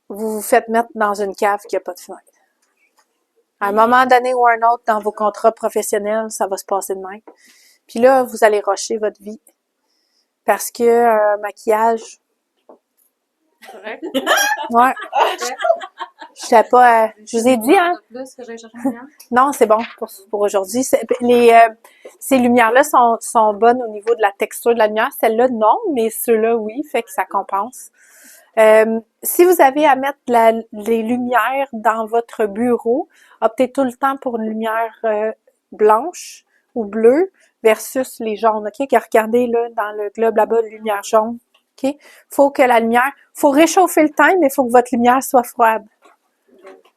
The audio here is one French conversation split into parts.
vous vous faites mettre dans une cave qui n'a pas de fenêtre. À un moment donné ou un autre, dans vos contrats professionnels, ça va se passer de même. Puis là, vous allez rusher votre vie. Parce que maquillage... Correct. Ouais. Je sais pas... je vous ai dit, hein? Plus que j'aille chercher une lumière. Non, c'est bon pour aujourd'hui. Ces lumières-là sont bonnes au niveau de la texture de la lumière. Celle-là, non, mais ceux-là, oui, fait que ça compense. Si vous avez à mettre les lumières dans votre bureau, optez tout le temps pour une lumière blanche ou bleue versus les jaunes, OK? Regardez là, dans le globe là-bas, lumière jaune, OK? Faut que la lumière... faut réchauffer le temps, mais il faut que votre lumière soit froide.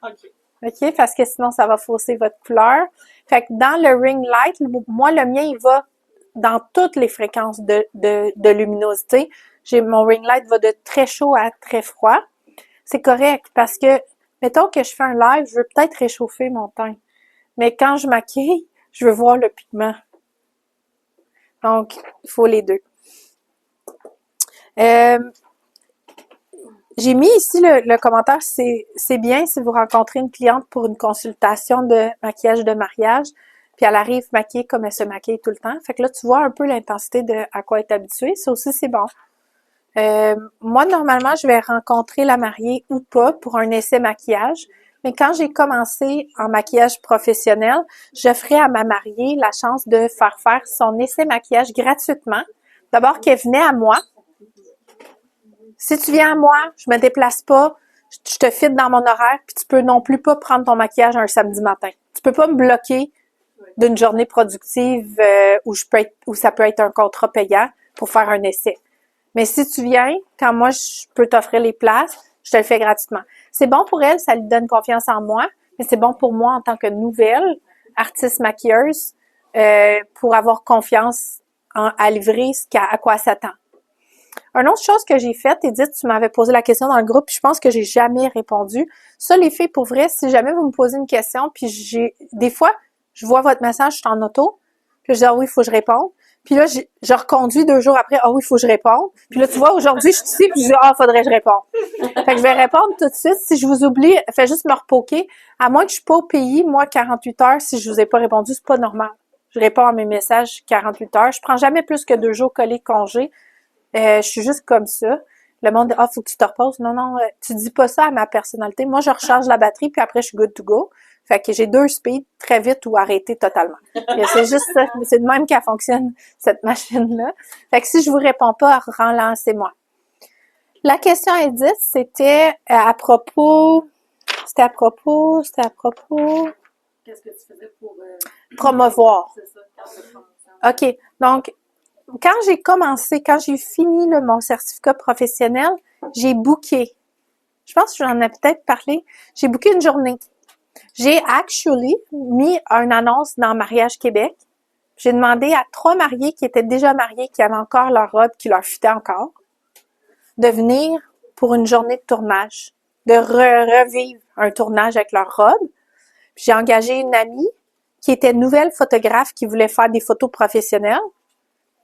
OK. OK? Parce que sinon, ça va fausser votre couleur. Fait que dans le ring light, moi, le mien, il va dans toutes les fréquences de luminosité. Mon ring light va de très chaud à très froid. C'est correct parce que, mettons que je fais un live, je veux peut-être réchauffer mon teint. Mais quand je maquille, je veux voir le pigment. Donc, il faut les deux. J'ai mis ici le commentaire, c'est bien si vous rencontrez une cliente pour une consultation de maquillage de mariage, puis elle arrive maquillée comme elle se maquille tout le temps. Fait que là, tu vois un peu l'intensité de à quoi elle est habituée. Ça aussi, c'est bon. Moi, normalement, je vais rencontrer la mariée ou pas pour un essai maquillage. Mais quand j'ai commencé en maquillage professionnel, j'offrais à ma mariée la chance de faire son essai maquillage gratuitement. D'abord, qu'elle venait à moi. Si tu viens à moi, je me déplace pas, je te fit dans mon horaire, puis tu peux non plus pas prendre ton maquillage un samedi matin. Tu peux pas me bloquer d'une journée productive où ça peut être un contrat payant pour faire un essai. Mais si tu viens, quand moi je peux t'offrir les places, je te le fais gratuitement. C'est bon pour elle, ça lui donne confiance en moi, mais c'est bon pour moi en tant que nouvelle artiste maquilleuse pour avoir confiance à livrer à quoi elle s'attend. Une autre chose que j'ai faite, Edith, tu m'avais posé la question dans le groupe, puis je pense que j'ai jamais répondu. Ça, les filles, pour vrai, si jamais vous me posez une question, puis des fois, je vois votre message, je suis en auto, puis je dis, ah oui, il faut que je réponde. Puis là, je reconduis 2 jours après, ah oui, il faut que je réponde. Puis là, tu vois, aujourd'hui, je suis ici, puis je dis, ah, faudrait que je réponde. Fait que je vais répondre tout de suite. Si je vous oublie, faites juste me repoker. À moins que je suis pas au pays, moi, 48 heures, si je vous ai pas répondu, c'est pas normal. Je réponds à mes messages 48 heures. Je prends jamais plus que 2 jours collés congé. Je suis juste comme ça. Le monde dit, ah, faut que tu te reposes. Non, non, tu dis pas ça à ma personnalité. Moi, je recharge la batterie, puis après, je suis good to go. Fait que j'ai 2 speeds, très vite ou arrêter totalement. Et c'est juste ça. C'est de même qu'elle fonctionne, cette machine-là. Fait que si je vous réponds pas, relancez-moi. La question Edith, c'était à propos... Qu'est-ce que tu faisais pour... promouvoir. C'est ça, quand OK. Donc, quand j'ai fini mon certificat professionnel, j'ai booké. Je pense que j'en ai peut-être parlé. J'ai booké une journée. J'ai actually mis une annonce dans Mariage Québec. J'ai demandé à 3 mariés qui étaient déjà mariés, qui avaient encore leur robe, qui leur fitait encore, de venir pour une journée de tournage, de revivre un tournage avec leur robe. Puis j'ai engagé une amie qui était nouvelle photographe qui voulait faire des photos professionnelles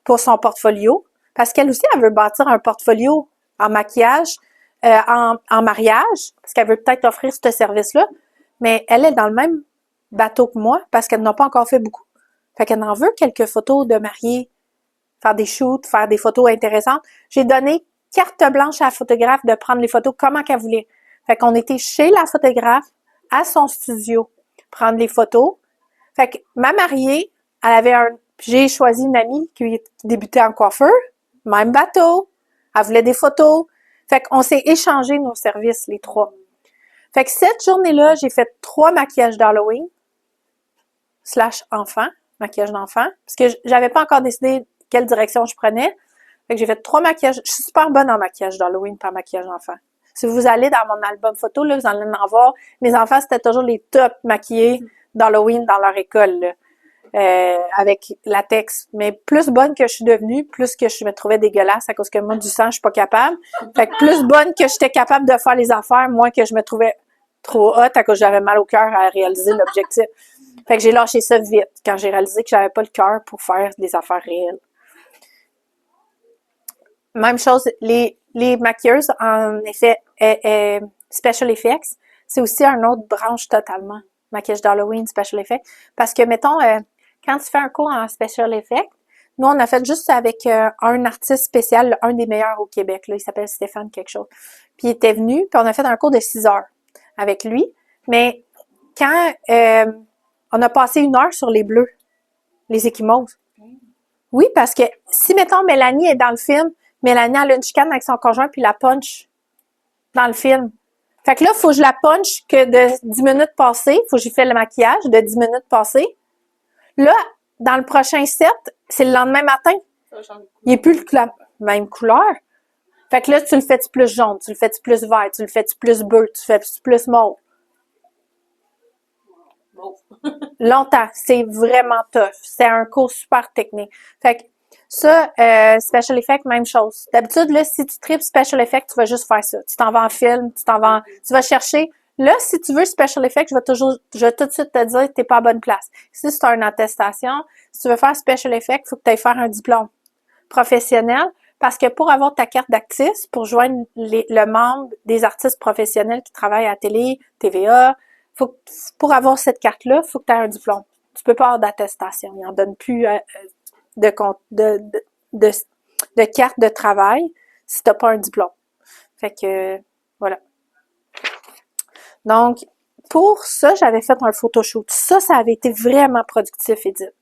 pour son portfolio, parce qu'elle aussi, elle veut bâtir un portfolio en maquillage, en mariage, parce qu'elle veut peut-être offrir ce service-là, mais elle est dans le même bateau que moi, parce qu'elle n'a pas encore fait beaucoup. Fait qu'elle en veut quelques photos de mariés, faire des shoots, faire des photos intéressantes. J'ai donné carte blanche à la photographe de prendre les photos comment qu'elle voulait. Fait qu'on était chez la photographe, à son studio, prendre les photos. Fait que ma mariée, elle avait j'ai choisi une amie qui débutait en coiffeur, même bateau, elle voulait des photos. Fait qu'on s'est échangé nos services, les 3. Fait que cette journée-là, j'ai fait 3 maquillages d'Halloween, /enfant, maquillage d'enfant, parce que j'avais pas encore décidé quelle direction je prenais. Fait que j'ai fait 3 maquillages. Je suis super bonne en maquillage d'Halloween par maquillage d'enfant. Si vous allez dans mon album photo, là, vous allez en voir. Mes enfants, c'était toujours les top maquillés d'Halloween dans leur école, là. Avec latex. Mais plus bonne que je suis devenue, plus que je me trouvais dégueulasse à cause que moi, du sang, je suis pas capable. Fait que plus bonne que j'étais capable de faire les affaires, moins que je me trouvais trop hot à cause que j'avais mal au cœur à réaliser l'objectif. Fait que j'ai lâché ça vite quand j'ai réalisé que j'avais pas le cœur pour faire des affaires réelles. Même chose, les maquilleuses, en effet, Special Effects, c'est aussi une autre branche totalement. Maquillage d'Halloween, Special Effects. Parce que, mettons, quand tu fais un cours en Special Effects, nous, on a fait juste avec un artiste spécial, un des meilleurs au Québec, là, il s'appelle Stéphane quelque chose. Puis il était venu, puis on a fait un cours de 6 heures avec lui. Mais quand on a passé 1 heure sur les bleus, les échymoses. Oui, parce que si, mettons, Mélanie est dans le film, Mélanie a une chicane avec son conjoint, puis la punch dans le film. Fait que là, il faut que je la punch que de 10 minutes passées, faut que j'y fasse le maquillage de 10 minutes passées. Là, dans le prochain set, c'est le lendemain matin. Il n'est plus la même couleur. Fait que là, tu le fais-tu plus jaune, tu le fais-tu plus vert, tu le fais-tu plus bleu, tu le fais-tu plus mauve. Longtemps. C'est vraiment tough. C'est un cours super technique. Fait que ça, Special Effects, même chose. D'habitude, là, si tu tripes Special Effects, tu vas juste faire ça. Tu t'en vas en film, tu vas chercher. Là, si tu veux Special Effects, je vais tout de suite te dire que t'es pas à bonne place. Si c'est une attestation, si tu veux faire Special Effects, il faut que tu ailles faire un diplôme professionnel. Parce que pour avoir ta carte d'actrice, pour joindre le membre des artistes professionnels qui travaillent à la télé, TVA, pour avoir cette carte-là, il faut que tu aies un diplôme. Tu peux pas avoir d'attestation. Ils en donnent plus de carte de travail si tu n'as pas un diplôme. Fait que, voilà. Donc, pour ça, j'avais fait un photoshoot. Ça avait été vraiment productif, Edith.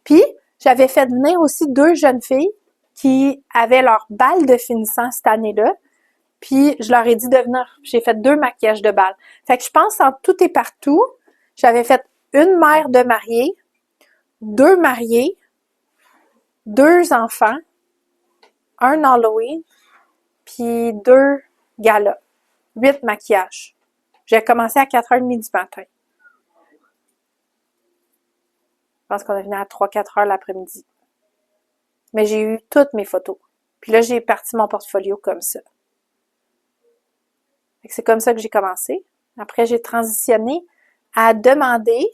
Puis, j'avais fait venir aussi 2 jeunes filles qui avaient leur bal de finissant cette année-là. Puis, je leur ai dit de venir. J'ai fait 2 maquillages de bal. Fait que je pense en tout et partout, j'avais fait une mère de mariée, 2 mariés, 2 enfants, un Halloween, puis 2 galas. 8 maquillages. J'ai commencé à 4h30 du matin. Je pense qu'on est venu à 3-4 heures l'après-midi. Mais j'ai eu toutes mes photos. Puis là, j'ai parti mon portfolio comme ça. C'est comme ça que j'ai commencé. Après, j'ai transitionné à demander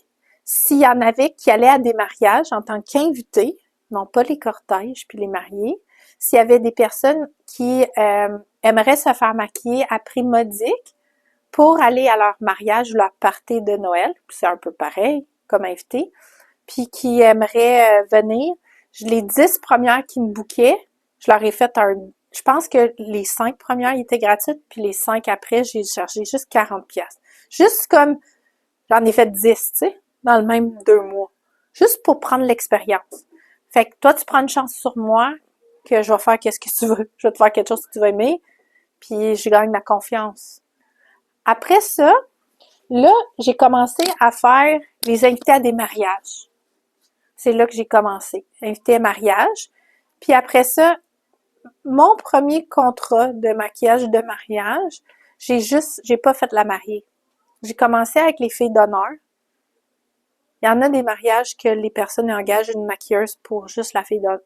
s'il y en avait qui allaient à des mariages en tant qu'invités, non pas les cortèges puis les mariés, s'il y avait des personnes qui aimeraient se faire maquiller à prix modique pour aller à leur mariage ou leur party de Noël, c'est un peu pareil comme invité, puis qui aimeraient venir. Les 10 premières qui me bookaient, je leur ai fait je pense que les 5 premières étaient gratuites, puis les 5 après, j'ai chargé juste 40$. Juste comme, j'en ai fait 10, tu sais, dans le même 2 mois. Juste pour prendre l'expérience. Fait que toi, tu prends une chance sur moi, que je vais faire qu'est-ce que tu veux. Je vais te faire quelque chose que tu vas aimer, puis je gagne la confiance. Après ça, là, j'ai commencé à faire les invités à des mariages. C'est là que j'ai commencé. Invité à mariage. Puis après ça, mon premier contrat de maquillage de mariage, j'ai pas fait la mariée. J'ai commencé avec les filles d'honneur. Il y en a des mariages que les personnes engagent une maquilleuse pour juste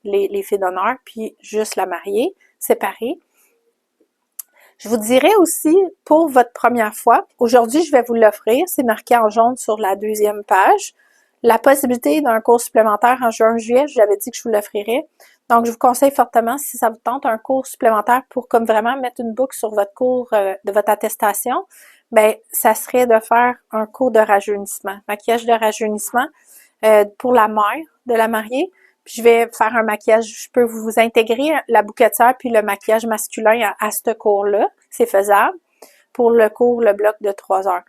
les filles d'honneur, puis juste la mariée, séparée. Je vous dirais aussi, pour votre première fois, aujourd'hui, je vais vous l'offrir. C'est marqué en jaune sur la 2e page. La possibilité d'un cours supplémentaire en juin-juillet, j'avais dit que je vous l'offrirais. Donc, je vous conseille fortement, si ça vous tente, un cours supplémentaire pour comme vraiment mettre une boucle sur votre cours de votre attestation, ben ça serait de faire un cours de rajeunissement, maquillage de rajeunissement pour la mère de la mariée. Puis je vais faire un maquillage, je peux vous intégrer la bouquetière puis le maquillage masculin à ce cours-là, c'est faisable pour le cours, le bloc de 3 heures.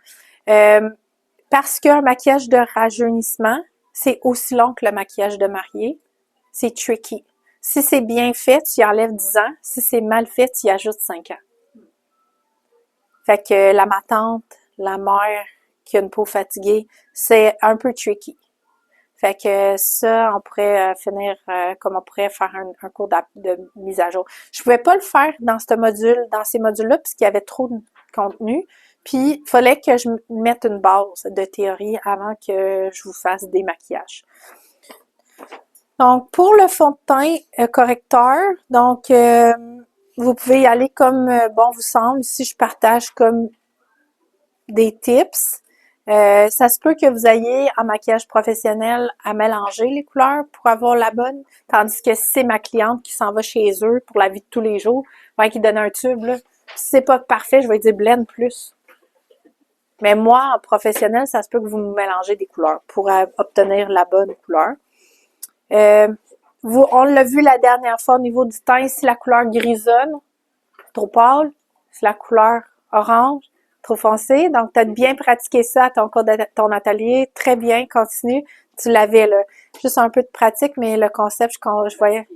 Parce qu'un maquillage de rajeunissement, c'est aussi long que le maquillage de mariée, c'est tricky. Si c'est bien fait, tu y enlèves 10 ans. Si c'est mal fait, tu y ajoutes 5 ans. Fait que la matante, la mère qui a une peau fatiguée, c'est un peu tricky. Fait que ça, on pourrait finir comme on pourrait faire un cours de mise à jour. Je pouvais pas le faire dans ces modules-là, puisqu'il y avait trop de contenu. Puis, il fallait que je mette une base de théorie avant que je vous fasse des maquillages. Donc, pour le fond de teint correcteur, donc vous pouvez y aller comme bon vous semble. Ici, je partage comme des tips. Ça se peut que vous ayez en maquillage professionnel à mélanger les couleurs pour avoir la bonne, tandis que si c'est ma cliente qui s'en va chez eux pour la vie de tous les jours, qui donne un tube, là, Si c'est pas parfait, je vais dire blend plus. Mais moi, en professionnel, ça se peut que vous mélangez des couleurs pour obtenir la bonne couleur. On l'a vu la dernière fois au niveau du teint, si la couleur grisonne, trop pâle, si la couleur orange, trop foncé. Donc, tu as bien pratiqué ça à ton cours de ton atelier. Très bien, continue. Tu l'avais, là. Juste un peu de pratique, mais le concept, je voyais.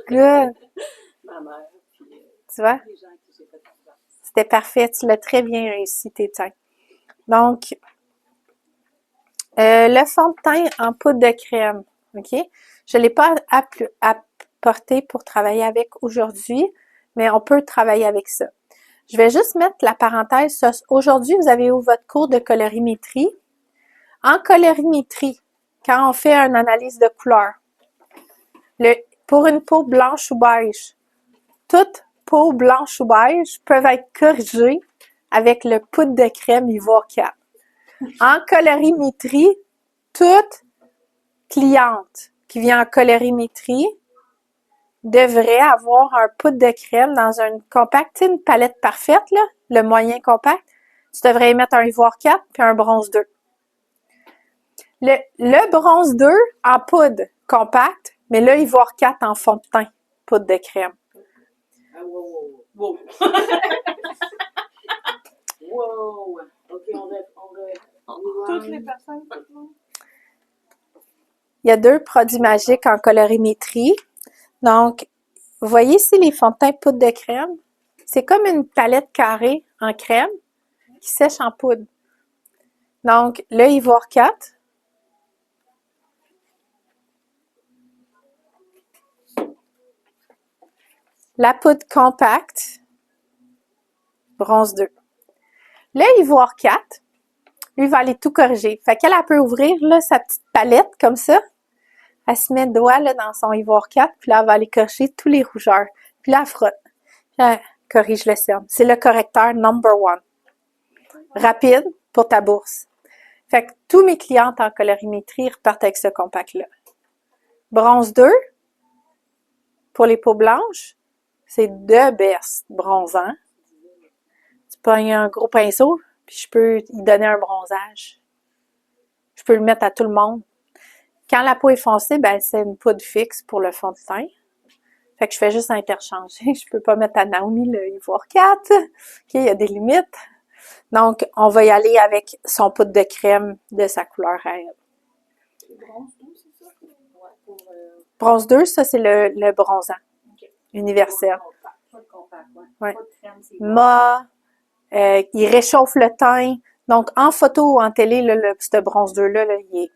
Good. Ma mère, puis Tu vois? les gens qui j'ai fait confiance. C'était parfait. Tu l'as très bien réussi, tes teints. Donc, le fond de teint en poudre de crème. OK? Je ne l'ai pas apporté pour travailler avec aujourd'hui, mais on peut travailler avec ça. Je vais juste mettre la parenthèse. Aujourd'hui, vous avez eu votre cours de colorimétrie. En colorimétrie, quand on fait une analyse de couleur, pour une peau blanche ou beige, toutes peaux blanches ou beige peuvent être corrigées avec le poudre de crème Ivoire 4. En colorimétrie, toute cliente qui vient en colorimétrie devrait avoir un poudre de crème dans un compact, tu sais, une palette parfaite, là, le moyen compact. Tu devrais y mettre un Ivoire 4 puis un bronze 2. Le bronze 2 en poudre compact, mais le Ivoire 4 en fond de teint, poudre de crème. Ah, wow. Wow. Wow. OK, Toutes les personnes. Il y a 2 produits magiques en colorimétrie. Donc, vous voyez ici les fonds de teint poudre de crème? C'est comme une palette carrée en crème qui sèche en poudre. Donc, le Ivoire 4. La poudre compacte, bronze 2. Le Ivoire 4, lui, va aller tout corriger. Fait qu'elle peut ouvrir là, sa petite palette comme ça. Elle se met le doigt là, dans son Ivoire 4, puis là, elle va aller corriger tous les rougeurs. Puis là, elle frotte. Puis elle corrige le cerne. C'est le correcteur number 1. Rapide pour ta bourse. Fait que tous mes clientes en colorimétrie repartent avec ce compact-là. Bronze 2, pour les peaux blanches, c'est the best bronzant. Tu pognes un gros pinceau, puis je peux y donner un bronzage. Je peux le mettre à tout le monde. Quand la peau est foncée, ben c'est une poudre fixe pour le fond de teint. Fait que je fais juste interchanger. Je peux pas mettre à Naomi le Ivoire 4. OK, il y a des limites. Donc, on va y aller avec son poudre de crème de sa couleur à elle. Bronze 2, c'est ça? Ouais, pour Bronze 2, ça, c'est le bronzant universel. pas de compact, Ouais. Pas de crème, c'est Mat, il réchauffe le teint. Donc, en photo ou en télé, là, ce bronze 2-là, là, il est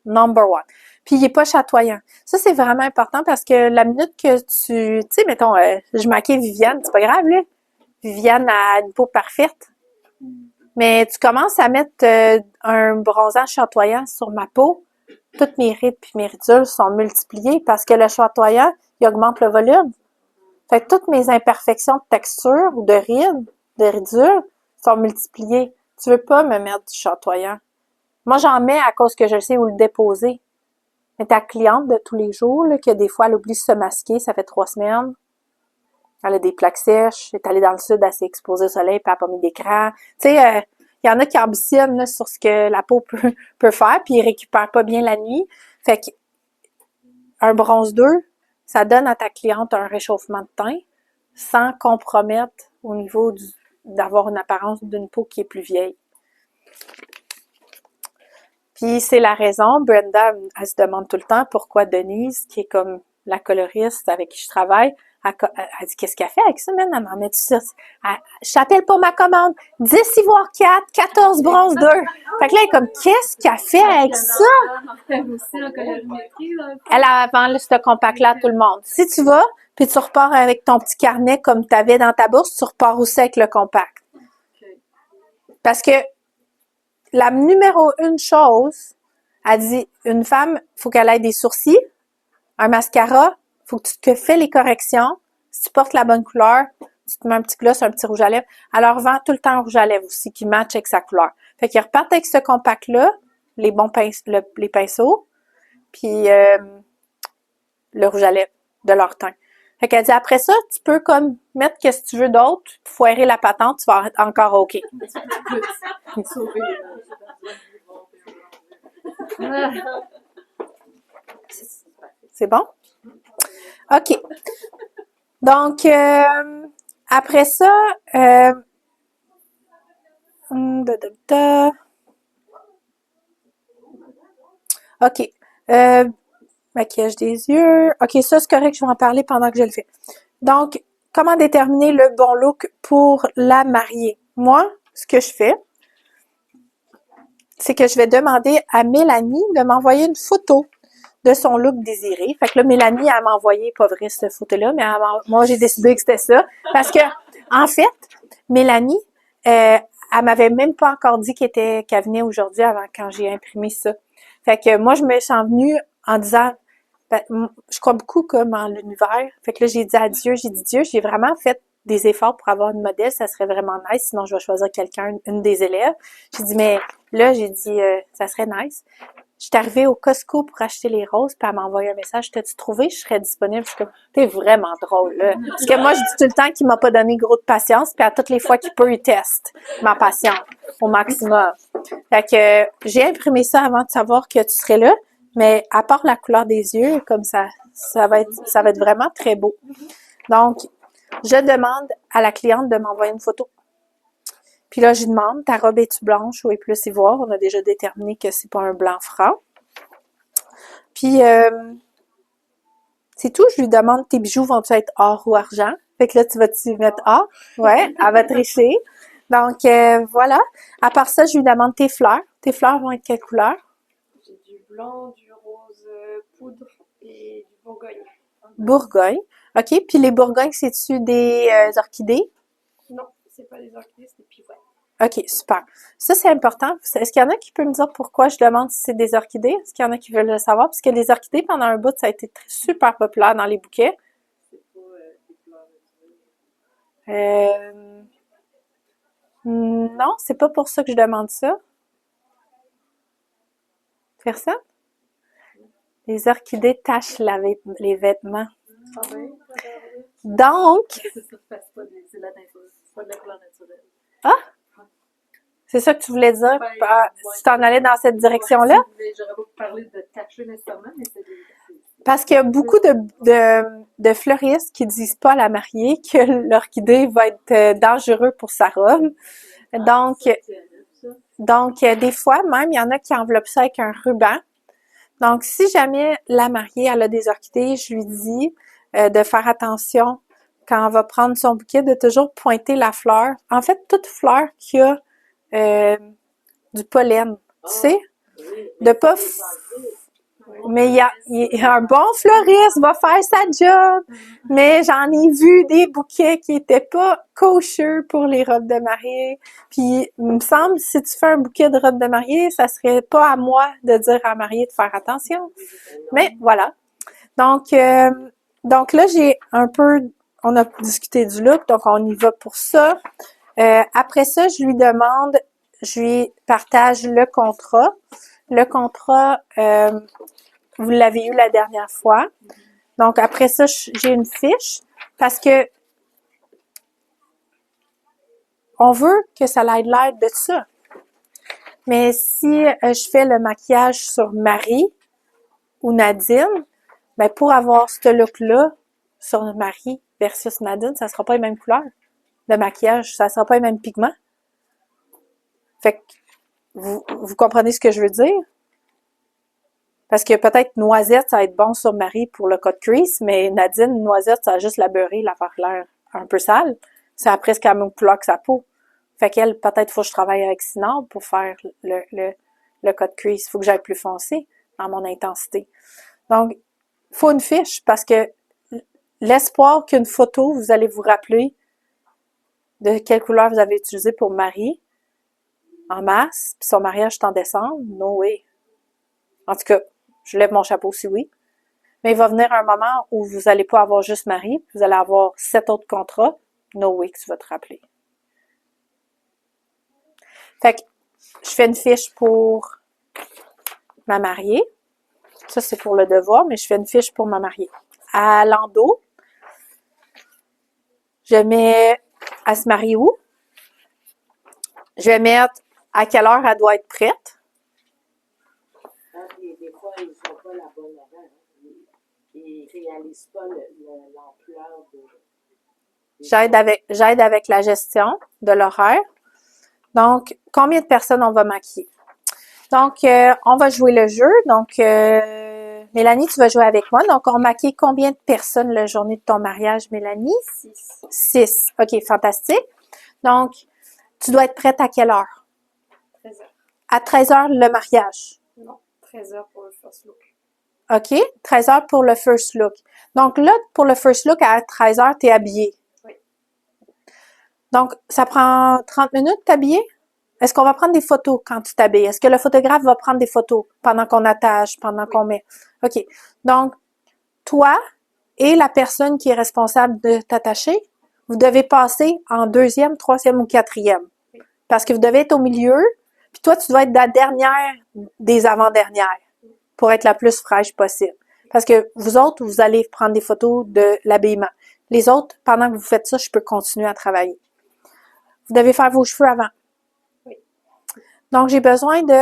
number 1. Puis, il est pas chatoyant. Ça, c'est vraiment important parce que la minute que tu sais, mettons, je maquille Viviane, c'est pas grave, là. Viviane a une peau parfaite. Mais tu commences à mettre un bronzant chatoyant sur ma peau, toutes mes rides puis mes ridules sont multipliées parce que le chatoyant, il augmente le volume. Fait que toutes mes imperfections de texture ou de rides, de ridules, sont multipliées. Tu veux pas me mettre du chatoyant. Moi, j'en mets à cause que je sais où le déposer. Mais ta cliente de tous les jours, là, que des fois, elle oublie de se masquer, ça fait 3 semaines. Elle a des plaques sèches, elle est allée dans le sud, elle s'est exposée au soleil, puis elle n'a pas mis d'écran. Tu sais, il y en a qui ambitionnent là, sur ce que la peau peut faire, puis ils récupèrent pas bien la nuit. Fait que un bronze 2, ça donne à ta cliente un réchauffement de teint sans compromettre au niveau d'avoir une apparence d'une peau qui est plus vieille. Puis c'est la raison, Brenda, elle se demande tout le temps pourquoi Denise, qui est comme la coloriste avec qui je travaille, elle dit qu'est-ce qu'elle fait avec ça, man? Elle m'en met tout ça. Je t'appelle pour ma commande. 10 Ivoire 4, 14 bronze 2. Fait que là, elle est comme, qu'est-ce qu'elle fait avec ça? Elle a vendu ce compact-là à tout le monde. Si tu vas, puis tu repars avec ton petit carnet comme tu avais dans ta bourse, tu repars aussi avec le compact. Parce que la numéro 1 chose, elle dit, une femme, faut qu'elle ait des sourcils, un mascara, faut que tu te fais les corrections. Si tu portes la bonne couleur, tu te mets un petit gloss, un petit rouge à lèvres. Alors, vend tout le temps un rouge à lèvres aussi qui match avec sa couleur. Fait qu'ils repartent avec ce compact-là, les bons les pinceaux, puis le rouge à lèvres de leur teint. Fait qu'elle dit, après ça, tu peux comme mettre ce que tu veux d'autre, foirer la patente, tu vas être encore OK. Sauver C'est bon? OK. Donc, après ça, da, da, da. OK. Maquillage des yeux. OK, ça, c'est correct, je vais en parler pendant que je le fais. Donc, comment déterminer le bon look pour la mariée? Moi, ce que je fais, c'est que je vais demander à Mélanie de m'envoyer une photo de son look désiré. Fait que là, Mélanie, elle m'a envoyé, pas vrai, cette photo-là, mais moi, j'ai décidé que c'était ça. Parce que, en fait, Mélanie, elle m'avait même pas encore dit qu'elle venait aujourd'hui avant quand j'ai imprimé ça. Fait que moi, je me suis venue en disant, ben, je crois beaucoup comme en l'univers. Fait que là, j'ai dit à Dieu, j'ai vraiment fait des efforts pour avoir une modèle, ça serait vraiment nice, sinon je vais choisir quelqu'un, une des élèves. J'ai dit, mais là, j'ai dit, ça serait nice. Je suis arrivée au Costco pour acheter les roses, puis elle m'a envoyé un message. T'as-tu trouvé? Je serais disponible. Je suis comme, t'es vraiment drôle, là. Parce que moi, je dis tout le temps qu'il m'a pas donné gros de patience, puis à toutes les fois qu'il peut, il teste ma patience au maximum. Fait que j'ai imprimé ça avant de savoir que tu serais là, mais à part la couleur des yeux, comme ça va être vraiment très beau. Donc, je demande à la cliente de m'envoyer une photo. Puis là, je lui demande, ta robe est-tu blanche ou est plus ivoire? On a déjà déterminé que c'est pas un blanc franc. Puis, c'est tout. Je lui demande, tes bijoux vont-ils être or ou argent? Fait que là, tu vas-tu mettre or? Ouais, elle va tricher. Donc, voilà. À part ça, je lui demande tes fleurs. Tes fleurs vont être quelle couleur? J'ai du blanc, du rose poudre et du bourgogne. Bourgogne. OK. Puis les bourgognes, c'est-tu des orchidées? Non, c'est pas des orchidées, c'est des pivoines. OK, super. Ça, c'est important. Est-ce qu'il y en a qui peuvent me dire pourquoi je demande si c'est des orchidées? Est-ce qu'il y en a qui veulent le savoir? Parce que les orchidées, pendant un bout, ça a été super populaire dans les bouquets. C'est pas des fleurs Non, c'est pas pour ça que je demande ça. Personne? Les orchidées tachent les vêtements. Ah oui? Donc, C'est pas la nature. C'est pas de la couleur naturelle. c'est ça que tu voulais dire? Ben, Si tu en allais dans cette direction-là? Ouais, j'aurais pas parlé de tacher nécessairement, mais c'est des. Parce qu'il y a beaucoup de fleuristes qui disent pas à la mariée que l'orchidée va être dangereux pour sa robe. Donc, des fois, même, il y en a qui enveloppent ça avec un ruban. Donc, si jamais la mariée, elle a des orchidées, je lui dis de faire attention quand elle va prendre son bouquet, de toujours pointer la fleur. En fait, toute fleur qui a du pollen, tu sais, de pas... Mais il y a un bon fleuriste va faire sa job, mais j'en ai vu des bouquets qui étaient pas kosher pour les robes de mariée. Puis, il me semble, si tu fais un bouquet de robes de mariée, ça serait pas à moi de dire à la mariée de faire attention. Mais voilà. Donc là, on a discuté du look, donc on y va pour ça. Après ça, je lui partage le contrat. Le contrat, vous l'avez eu la dernière fois. Donc, après ça, j'ai une fiche parce que on veut que ça ait l'air de ça. Mais si je fais le maquillage sur Marie ou Nadine, ben pour avoir ce look-là sur Marie versus Nadine, ça sera pas les mêmes couleurs de maquillage, ça sera pas les mêmes pigments. Fait que vous comprenez ce que je veux dire? Parce que peut-être noisette, ça va être bon sur Marie pour le cut crease, mais Nadine, noisette, ça va juste la beurrer, la faire l'air un peu sale. Ça a presque la même couleur que sa peau. Fait qu'elle, peut-être faut que je travaille avec Sinor pour faire le cut crease. Faut que j'aille plus foncé dans mon intensité. Donc, faut une fiche parce que l'espoir qu'une photo, vous allez vous rappeler de quelle couleur vous avez utilisé pour Marie en mars, puis son mariage est en décembre. No way. En tout cas, je lève mon chapeau si oui. Mais il va venir un moment où vous n'allez pas avoir juste Marie, vous allez avoir 7 autres contrats. No way que tu vas te rappeler. Fait que je fais une fiche pour ma mariée. Ça, c'est pour le devoir, mais je fais une fiche pour ma mariée. À l'endos, Je mets, elle se marie où? Je vais mettre à quelle heure elle doit être prête. Des fois, ils ne sont pas la bonne avant. Hein. Ils ne réalisent pas l'ampleur de. J'aide avec la gestion de l'horaire. Donc, combien de personnes on va maquiller? Donc, on va jouer le jeu. Donc, Mélanie, tu vas jouer avec moi. Donc, on maquille combien de personnes la journée de ton mariage, Mélanie? 6. 6. OK, fantastique. Donc, tu dois être prête à quelle heure? 13 heures. À 13 heures, le mariage. Non, 13 heures pour le first look. OK, 13 heures pour le first look. Donc là, pour le first look, à 13 heures, tu es habillée. Oui. Donc, ça prend 30 minutes t'habiller? Est-ce qu'on va prendre des photos quand tu t'habilles? Est-ce que le photographe va prendre des photos pendant qu'on attache, pendant qu'on met? OK. Donc, toi et la personne qui est responsable de t'attacher, vous devez passer en 2e, 3e ou 4e. Oui. Parce que vous devez être au milieu, puis toi, tu dois être la dernière des avant-dernières pour être la plus fraîche possible. Parce que vous autres, vous allez prendre des photos de l'habillement. Les autres, pendant que vous faites ça, je peux continuer à travailler. Vous devez faire vos cheveux avant. Oui. Donc, j'ai besoin de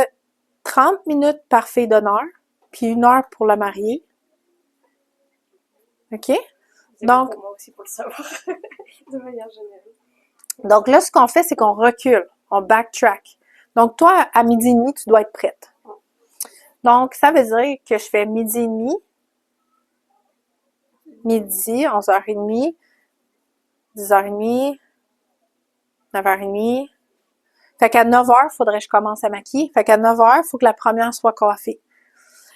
30 minutes par fille d'honneur, puis 1 heure pour la mariée. OK? C'est Donc, bon pour moi aussi pour le savoir, de manière générale. Donc là, ce qu'on fait, c'est qu'on recule, on backtrack. Donc toi, à 12h30, tu dois être prête. Donc, ça veut dire que je fais 12h30, midi, 11h30, 10h30, 9h30. Fait qu'à 9h, il faudrait que je commence à maquiller. Fait qu'à 9h, il faut que la première soit coiffée.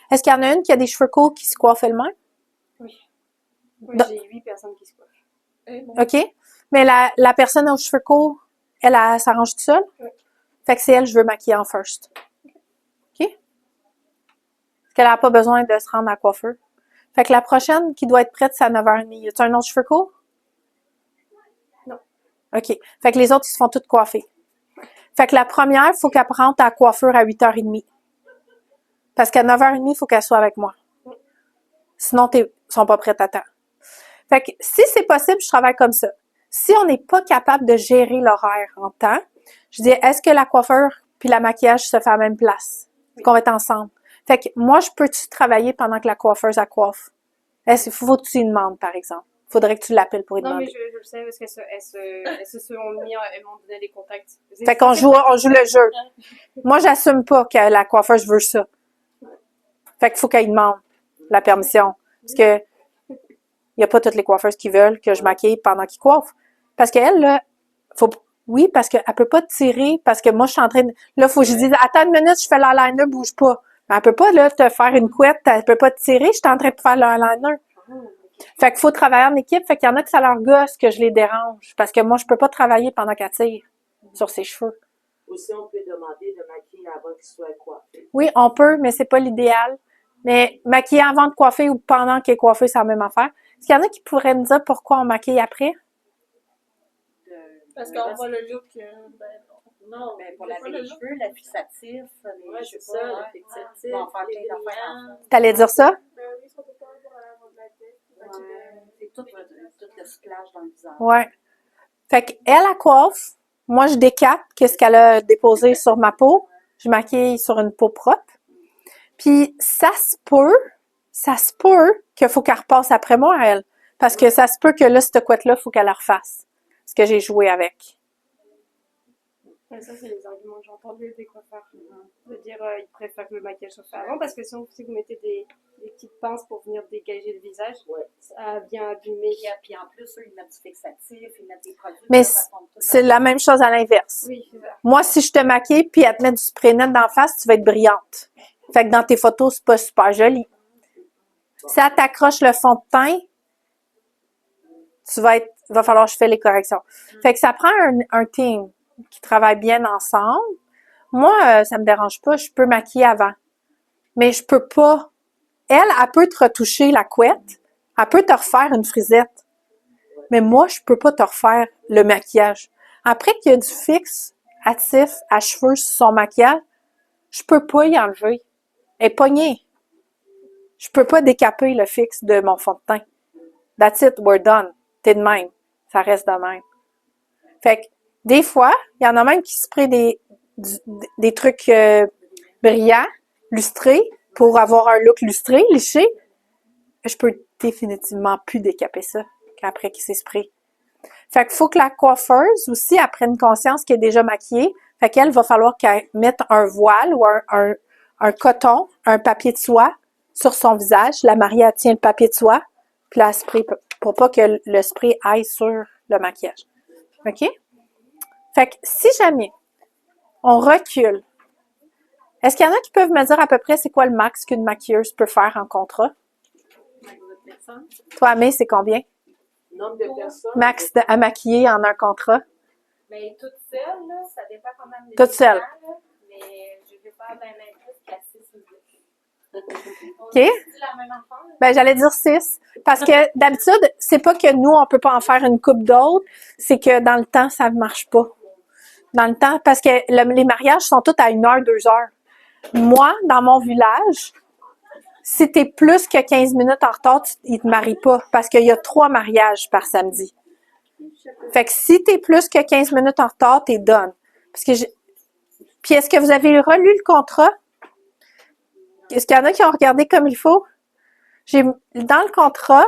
Est-ce qu'il y en a une qui a des cheveux courts qui se coiffent elle-même? Oui. Oui, Donc- j'ai 8 personnes qui se coiffent. OK? Mais la personne aux cheveux courts, elle s'arrange toute seule? Oui. Fait que c'est elle que je veux maquiller en first. OK? Parce qu'elle n'a pas besoin de se rendre à la coiffeur. Fait que la prochaine qui doit être prête, c'est à 9h30. Y a-tu un autre cheveux court? Non. OK. Fait que les autres, ils se font toutes coiffer. Fait que la première, il faut qu'elle prenne à la coiffeur à 8h30. Parce qu'à 9h30, il faut qu'elle soit avec moi. Sinon, ils sont pas prêtes à temps. Fait que si c'est possible, je travaille comme ça. Si on n'est pas capable de gérer l'horaire en temps, je dis, est-ce que la coiffeur puis la maquillage se fait à la même place? Oui. Qu'on va être ensemble. Fait que moi, je peux-tu travailler pendant que la coiffeuse, elle coiffe? Est-ce qu'il faut que tu lui demandes, par exemple? Faudrait que tu l'appelles pour lui Non, mais demander. je le sais parce elles se sont mis, elles m'ont donné les contacts. Fait qu'on joue le jeu. Moi, j'assume pas que la coiffeuse veut ça. Fait qu'il faut qu'elle demande la permission. Parce que il y a pas toutes les coiffeuses qui veulent que je maquille pendant qu'ils coiffent. Parce qu'elle, là, oui, parce qu'elle peut pas tirer, parce que moi, je suis en train de, là, faut que je dise, attends une minute, je fais l'eyeliner, bouge pas. Mais elle peut pas, là, te faire une couette, elle peut pas te tirer, je suis en train de faire l'eyeliner. Fait qu'il faut travailler en équipe, fait qu'il y en a que ça leur gosse que je les dérange. Parce que moi, je peux pas travailler pendant qu'elle tire sur ses cheveux. Aussi, on peut demander de maquiller avant qu'il soit coiffé. Oui, on peut, mais c'est pas l'idéal. Mais maquiller avant de coiffer ou pendant qu'il est coiffé, c'est la même affaire. Est-ce qu'il y en a qui pourraient me dire pourquoi on maquille après? Parce qu'on voit le look. Non, mais pour laver pas les le cheveux, la fixatif, Ouais, c'est ça, le fixatif, on va faire les plein d'affaires lumières. T'allais dire ça? Oui, surtout pas pour la avant de la tête. ensemble. C'est tout le cyclage dans le visage. Ouais. Fait qu'elle, elle coiffe. Moi, je décape qu'est-ce qu'elle a déposé sur ma peau. Je maquille sur une peau propre. Puis, ça se peut qu'il faut qu'elle repasse après moi, elle. Parce que ça se peut que là, cette couette-là, il faut qu'elle la refasse. Ce que j'ai joué avec. Ça, c'est les arguments que j'ai entendus des coiffeurs. De dire ils préfèrent que le maquillage soit fait avant parce que sinon, si vous mettez des petites pinces pour venir dégager le visage, Ouais. ça vient abîmer. Puis en plus, eux, ils mettent du fixatif, ils mettent des produits. Mais de façon de- c'est la même chose à l'inverse. Oui, c'est ça. Moi, si je te maquille puis elle te met du spray net d'en face, tu vas être brillante. Fait que dans tes photos, c'est pas super joli. Si elle t'accroche le fond de teint, va falloir que je fasse les corrections. Fait que ça prend un team qui travaille bien ensemble. Moi, ça me dérange pas, je peux maquiller avant. Mais je peux pas. Elle peut te retoucher la couette. Elle peut te refaire une frisette. Mais moi, je peux pas te refaire le maquillage. Après qu'il y a du fixe actif à cheveux sur son maquillage, je peux pas y enlever. Elle est pognée. Je peux pas décaper le fixe de mon fond de teint. That's it, we're done. T'es de même. Ça reste de même. Fait que, des fois, il y en a même qui sprayent des trucs brillants, lustrés, pour avoir un look lustré, liché. Je peux définitivement plus décaper ça qu'après qu'il s'est sprayé. Fait qu'il faut que la coiffeuse aussi, elle prenne conscience qu'elle est déjà maquillée. Fait qu'elle va falloir qu'elle mette un voile ou un coton, un papier de soie sur son visage. La mariée, elle tient le papier de soie, puis là, elle spray pour pas que le spray aille sur le maquillage. OK? Fait que si jamais on recule, est-ce qu'il y en a qui peuvent me dire à peu près c'est quoi le max qu'une maquilleuse peut faire en contrat? Toi, Amé, c'est combien? Nombre de personnes. Max à maquiller en un contrat? Mais toute seule, là, ça dépend quand même des Toute seule. gens, là, mais je vais faire bien même plus qu'à 6 ou 8. OK. C'est la même affaire. Ben, j'allais dire 6. Parce que d'habitude, c'est pas que nous, on peut pas en faire une coupe d'autres, c'est que dans le temps, ça marche pas. Dans le temps, parce que les mariages sont tous à 1 heure, 2 heures. Moi, dans mon village, si t'es plus que 15 minutes en retard, ils te marient pas. Parce qu'il y a 3 mariages par samedi. Fait que si t'es plus que 15 minutes en retard, t'es done. Parce que Puis est-ce que vous avez relu le contrat? Est-ce qu'il y en a qui ont regardé comme il faut? Dans le contrat,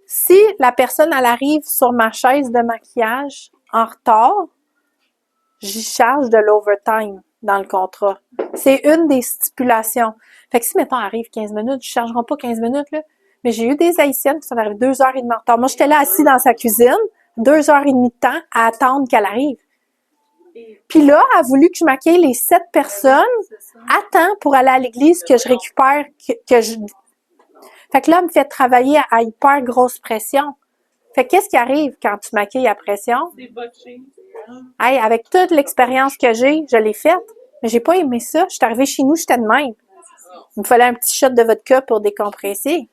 si la personne, elle arrive sur ma chaise de maquillage en retard, j'y charge de l'overtime dans le contrat. C'est une des stipulations. Fait que si, mettons, elle arrive 15 minutes, je ne chargerai pas 15 minutes, là. Mais j'ai eu des Haïtiennes qui sont arrivées 2h30 en retard. Moi, j'étais là assis dans sa cuisine, 2h30 de temps à attendre qu'elle arrive. Puis là, elle a voulu que je maquille les 7 personnes à temps pour aller à l'église que je récupère, Fait que là, elle me fait travailler à hyper grosse pression. Fait que qu'est-ce qui arrive quand tu maquilles à pression? C'est botché. Hey, avec toute l'expérience que j'ai, je l'ai faite. Mais j'ai pas aimé ça. Je suis arrivée chez nous, j'étais de même. Il me fallait un petit shot de vodka pour décompresser.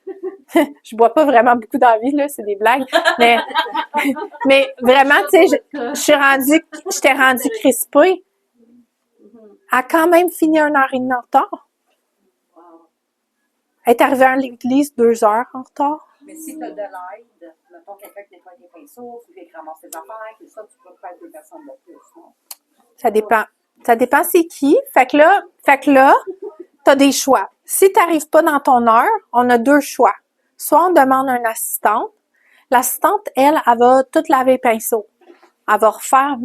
Je bois pas vraiment beaucoup d'envie, là, c'est des blagues. Mais vraiment, tu sais, j'étais rendue crispée. Elle a quand même fini 1h30 en retard. Elle est arrivée à l'église 2 heures en retard. Mais si tu as de l'aide, mettons quelqu'un qui nettoie tes pinceaux, qui ramasse tes affaires, tout ça, tu peux faire 2 personnes de plus, non? Ça dépend. Ça dépend c'est qui. Fait que là, t'as des choix. Si t'arrives pas dans ton heure, on a 2 choix. Soit on demande une assistante. L'assistante, elle va tout laver les pinceaux. Elle va refaire,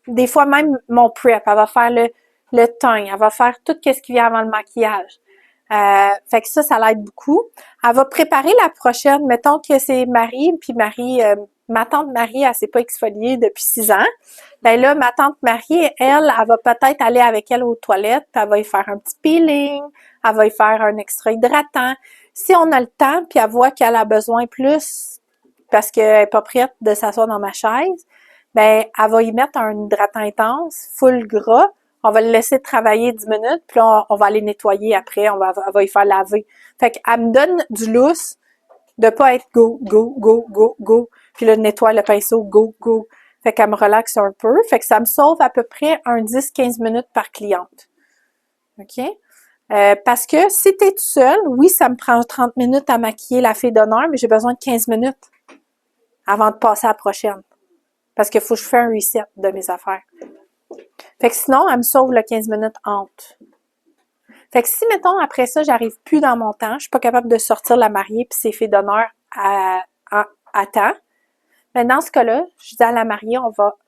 des fois même mon prep. Elle va faire le teint. Elle va faire tout ce qui vient avant le maquillage. Fait que ça l'aide beaucoup. Elle va préparer la prochaine. Mettons que c'est Marie, puis ma tante Marie, elle s'est pas exfoliée depuis 6 ans. Ben là, ma tante Marie, elle va peut-être aller avec elle aux toilettes, puis elle va y faire un petit peeling, elle va y faire un extra hydratant. Si on a le temps, puis elle voit qu'elle a besoin plus parce qu'elle est pas prête de s'asseoir dans ma chaise, ben elle va y mettre un hydratant intense, full gras. On va le laisser travailler 10 minutes, puis là, on va aller nettoyer après, elle va y faire laver. Fait qu'elle me donne du lousse de pas être go, go, go, go, go, puis là, nettoie le pinceau, go, go. Fait qu'elle me relaxe un peu. Fait que ça me sauve à peu près un 10-15 minutes par cliente. OK? Parce que si t'es tout seul, oui, ça me prend 30 minutes à maquiller la fille d'honneur, mais j'ai besoin de 15 minutes avant de passer à la prochaine. Parce qu'il faut que je fasse un reset de mes affaires. Fait que sinon, elle me sauve le 15 minutes entre. Fait que si, mettons, après ça, j'arrive plus dans mon temps, je suis pas capable de sortir la mariée puis ses filles d'honneur à temps, mais dans ce cas-là, je dis à la mariée,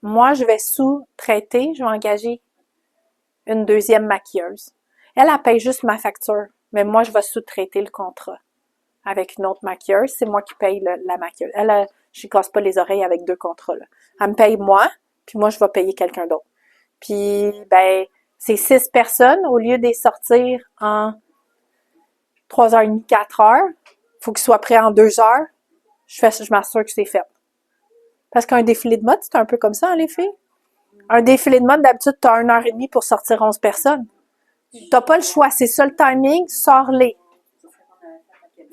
moi, je vais sous-traiter, je vais engager une deuxième maquilleuse. Elle paye juste ma facture, mais moi, je vais sous-traiter le contrat avec une autre maquilleuse. C'est moi qui paye la maquilleuse. Je ne casse pas les oreilles avec 2 contrats, là. Elle me paye moi, puis moi, je vais payer quelqu'un d'autre. Puis, ben, c'est 6 personnes, au lieu de les sortir en 3h30, 4h, faut qu'ils soient prêts en 2 heures. Je m'assure que c'est fait. Parce qu'un défilé de mode, c'est un peu comme ça, hein, les filles. Un défilé de mode, d'habitude, tu as 1h30 pour sortir 11 personnes. T'as pas le choix, c'est ça le timing, sors-les.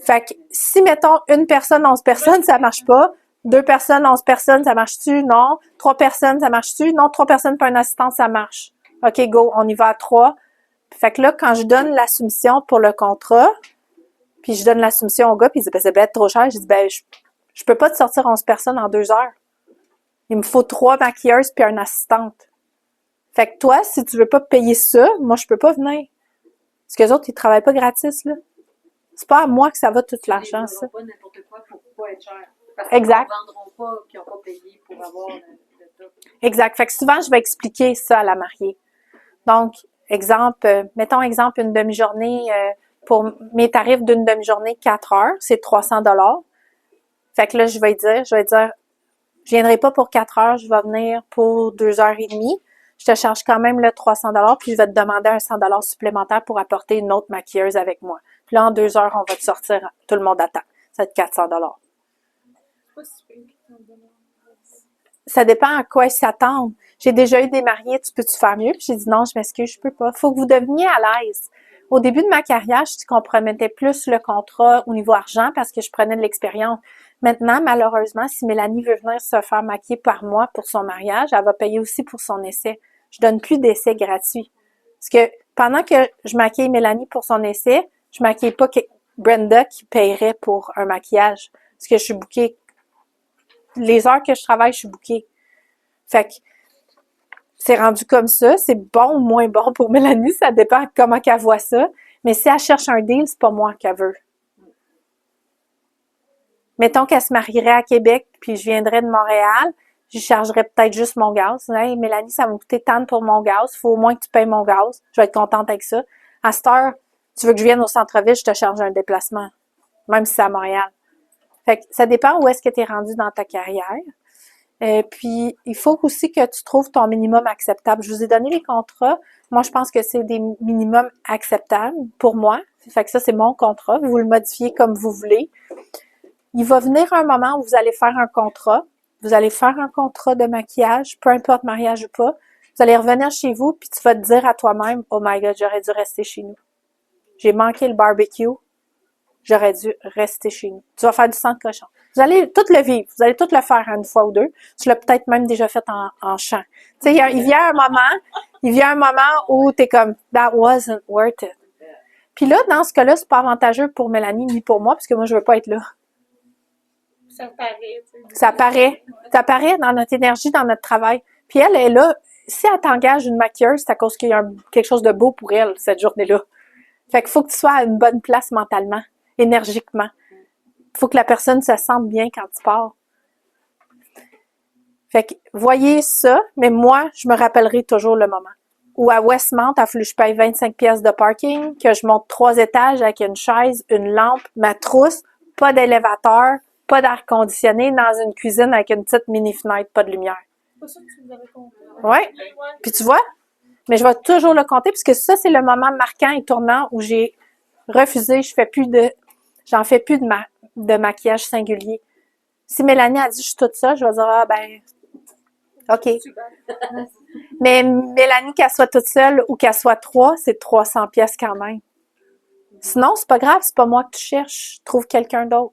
Fait que si, mettons, 1 personne, 11 personnes, ça marche pas. 2 personnes, 11 personnes, ça marche-tu? Non. 3 personnes, ça marche-tu? Non. 3 personnes pour un assistant, ça marche. OK, go, on y va à 3. Fait que là, quand je donne la soumission pour le contrat, puis je donne la soumission au gars, puis il dit, ben, c'est peut-être trop cher. Je dis, ben, je peux pas te sortir 11 personnes en 2 heures. Il me faut 3 maquilleuses puis une assistante. Fait que toi, si tu veux pas payer ça, moi, je peux pas venir. Parce que les autres, ils travaillent pas gratis, là. C'est pas à moi que ça va tout l'argent, Ils ça. ne pas n'importe quoi pour pas être cher. Parce Exact. qu'ils ne vendront pas, qu'ils n'ont pas payé pour avoir le top. Exact. Fait que souvent, je vais expliquer ça à la mariée. Donc, exemple, mettons exemple une demi-journée, pour mes tarifs d'une demi-journée, 4 heures, c'est 300 $. Fait que là, je vais dire, je viendrai pas pour 4 heures, je vais venir pour 2 heures et demie. Je te charge quand même le 300 $, puis je vais te demander un 100 $ supplémentaire pour apporter une autre maquilleuse avec moi. Puis là, en 2 heures, on va te sortir, tout le monde attend. Ça va être 400 $. Ça dépend à quoi ils s'attendent. J'ai déjà eu des mariés, tu peux-tu faire mieux? Puis j'ai dit non, je m'excuse, je peux pas. Faut que vous deveniez à l'aise. Au début de ma carrière, je compromettais plus le contrat au niveau argent parce que je prenais de l'expérience. Maintenant, malheureusement, si Mélanie veut venir se faire maquiller par moi pour son mariage, elle va payer aussi pour son essai. Je donne plus d'essais gratuits. Parce que pendant que je maquille Mélanie pour son essai, je maquille pas Brenda qui paierait pour un maquillage. Parce que je suis bookée. Les heures que je travaille, je suis bookée. Fait que c'est rendu comme ça. C'est bon ou moins bon pour Mélanie. Ça dépend de comment qu'elle voit ça. Mais si elle cherche un deal, c'est pas moi qu'elle veut. Mettons qu'elle se marierait à Québec, puis je viendrais de Montréal, je chargerais peut-être juste mon gaz. Hey, Mélanie, ça va me coûter tant pour mon gaz. Faut au moins que tu payes mon gaz. Je vais être contente avec ça. À cette heure, tu veux que je vienne au centre-ville, je te charge un déplacement. Même si c'est à Montréal. Fait que ça dépend où est-ce que tu es rendu dans ta carrière. Puis, il faut aussi que tu trouves ton minimum acceptable. Je vous ai donné les contrats. Moi, je pense que c'est des minimums acceptables pour moi. Fait que ça, c'est mon contrat. Vous le modifiez comme vous voulez. Il va venir un moment où vous allez faire un contrat. Vous allez faire un contrat de maquillage, peu importe mariage ou pas. Vous allez revenir chez vous, puis tu vas te dire à toi-même, « Oh my God, j'aurais dû rester chez nous. J'ai manqué le barbecue. J'aurais dû rester chez nous. » Tu vas faire du sang de cochon. Vous allez tout le vivre. Vous allez tout le faire une fois ou deux. Tu l'as peut-être même déjà fait en chant. Tu sais, il vient un moment où t'es comme, « That wasn't worth it. » Puis là, dans ce cas-là, c'est pas avantageux pour Mélanie ni pour moi, parce que moi, je veux pas être là. Ça paraît, tu sais. Ça paraît dans notre énergie, dans notre travail. Puis elle est là. Si elle t'engage une maquilleuse, c'est à cause qu'il y a quelque chose de beau pour elle, cette journée-là. Fait qu'il faut que tu sois à une bonne place mentalement, énergiquement. Il faut que la personne se sente bien quand tu pars. Fait que, voyez ça, mais moi, je me rappellerai toujours le moment. Ou à Westmount, il a fallu que je paye 25 pièces de parking, que je monte 3 étages avec une chaise, une lampe, ma trousse, pas d'élévateur, pas d'air conditionné, dans une cuisine avec une petite mini-fenêtre, pas de lumière. C'est pas ça que tu nous avais compté. Ouais. Puis tu vois, mais je vais toujours le compter puisque ça, c'est le moment marquant et tournant où j'ai refusé, j'en fais plus de maquillage singulier. Si Mélanie a dit je suis toute seule, je vais dire, ah ben, OK. Mais Mélanie, qu'elle soit toute seule ou qu'elle soit 3, c'est 300 pièces quand même. Sinon, c'est pas grave, c'est pas moi que tu cherches, trouve quelqu'un d'autre.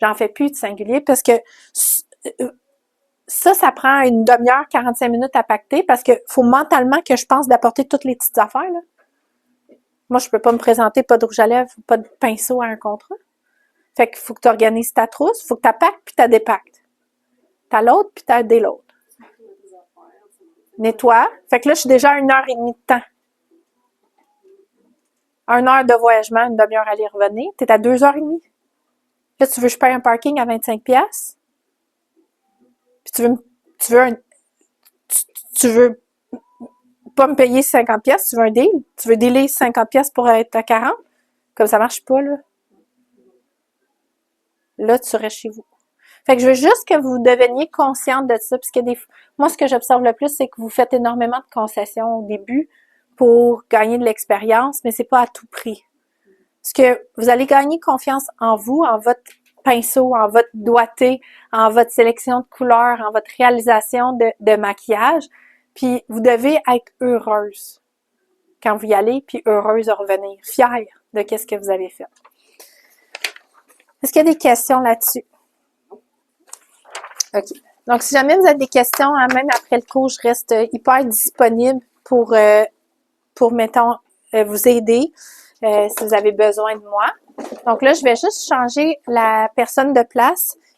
J'en fais plus de singulier parce que ça prend une demi-heure, 45 minutes à pacter parce que faut mentalement que je pense d'apporter toutes les petites affaires, là. Moi, je peux pas me présenter pas de rouge à lèvres, pas de pinceau à un contrat. Fait qu'il faut que tu organises ta trousse, faut que tu pactes puis tu dépactes. T'as l'autre puis t'as l'autre. Nettoie. Fait que là, je suis déjà à 1h30 de temps. 1 heure de voyagement, une demi-heure aller revenir. T'es à 2h30. Là, tu veux que je paye un parking à 25 pièces. Puis tu veux pas me payer 50 pièces, tu veux un deal. Tu veux dealer 50 pièces pour être à 40. Comme ça marche pas, là. Là, tu restes chez vous. Fait que je veux juste que vous deveniez consciente de ça, puisque moi, ce que j'observe le plus, c'est que vous faites énormément de concessions au début pour gagner de l'expérience, mais c'est pas à tout prix. Parce que vous allez gagner confiance en vous, en votre pinceau, en votre doigté, en votre sélection de couleurs, en votre réalisation de maquillage, puis vous devez être heureuse quand vous y allez, puis heureuse de revenir, fière de qu'est-ce que vous avez fait. Est-ce qu'il y a des questions là-dessus? OK. Donc, si jamais vous avez des questions, hein, même après le cours, je reste hyper disponible pour mettons, vous aider si vous avez besoin de moi. Donc là, je vais juste changer la personne de place.